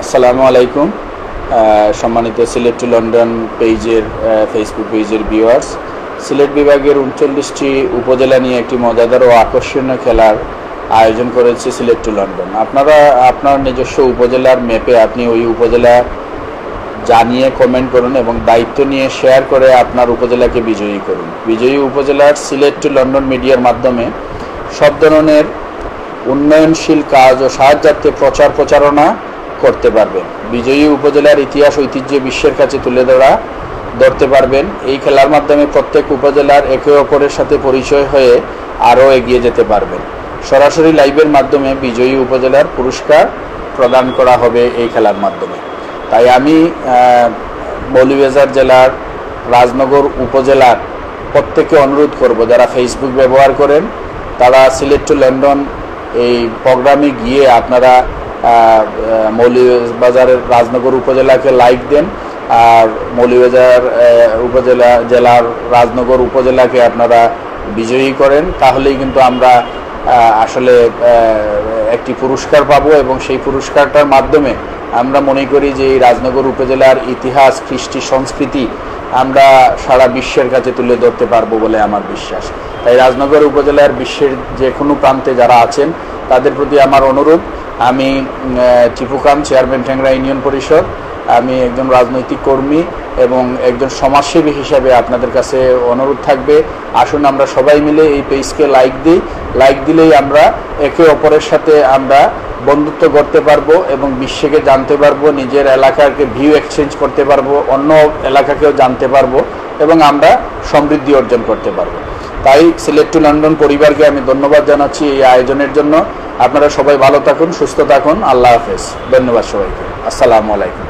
আসসালামু আলাইকুম। সম্মানিত সিলেট টু লন্ডন পেজের ফেসবুক পেজের ভিউয়ার্স, সিলেট বিভাগের ৩৯টি উপজেলা নিয়ে একটি মজাদার ও আকর্ষণীয় খেলার আয়োজন করেছে সিলেট টু লন্ডন। আপনারা আপনার নিজস্ব উপজেলার ম্যাপে আপনি ওই উপজেলা জানিয়ে কমেন্ট করুন এবং দায়িত্ব নিয়ে শেয়ার করে আপনার উপজেলাকে বিজয়ী করুন। বিজয়ী উপজেলার সিলেট টু লন্ডন মিডিয়ার মাধ্যমে সব ধরনের উন্নয়নশীল কাজ ও সাহায্যার্থে প্রচারণা করতে পারবেন। বিজয়ী উপজেলার ইতিহাস ঐতিহ্য বিশ্বের কাছে তুলে ধরতে পারবেন। এই খেলার মাধ্যমে প্রত্যেক উপজেলার একে অপরের সাথে পরিচয় হয়ে আরও এগিয়ে যেতে পারবেন। সরাসরি লাইভের মাধ্যমে বিজয়ী উপজেলার পুরস্কার প্রদান করা হবে এই খেলার মাধ্যমে। তাই আমি মৌলভীবাজার জেলার রাজনগর উপজেলার প্রত্যেককে অনুরোধ করব, যারা ফেসবুক ব্যবহার করেন তারা সিলেট টু লন্ডন এই প্রোগ্রামে গিয়ে আপনারা মৌলভীবাজারের রাজনগর উপজেলাকে লাইক দেন, আর মৌলভীবাজার জেলার রাজনগর উপজেলাকে আপনারা বিজয়ী করেন। তাহলেই কিন্তু আমরা আসলে একটি পুরস্কার পাবো এবং সেই পুরস্কারটার মাধ্যমে আমরা মনে করি যে এই রাজনগর উপজেলার ইতিহাস, কৃষ্টি, সংস্কৃতি আমরা সারা বিশ্বের কাছে তুলে ধরতে পারবো বলে আমার বিশ্বাস। তাই রাজনগর উপজেলার বিশ্বের যে কোনো প্রান্তে যারা আছেন তাদের প্রতি আমার অনুরোধ, আমি টিপু খান, চেয়ারম্যান ট্যাংরা ইউনিয়ন পরিষদ, আমি একজন রাজনৈতিক কর্মী এবং একজন সমাজসেবী হিসাবে আপনাদের কাছে অনুরোধ থাকবে, আসুন আমরা সবাই মিলে এই পেজকে লাইক দিই। লাইক দিলেই আমরা একে অপরের সাথে আমরা বন্ধুত্ব করতে পারবো এবং বিশ্বকে জানতে পারবো, নিজের এলাকাকে ভিউ এক্সচেঞ্জ করতে পারবো, অন্য এলাকাকেও জানতে পারবো এবং আমরা সমৃদ্ধি অর্জন করতে পারবো। তাই সিলেট টু লন্ডন পরিবারকে আমি ধন্যবাদ জানাচ্ছি এই আয়োজনের জন্য। আপনারা সবাই ভালো থাকুন, সুস্থ থাকুন। আল্লাহ হাফেজ। ধন্যবাদ সবাইকে। আসসালামু আলাইকুম।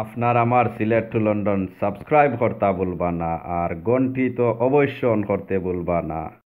আপনার আমার সিলেট টু লন্ডন সাবস্ক্রাইব করতে ভুলবা না, আর ঘন্টি তো অবশ্যই অন করতে ভুলবা না।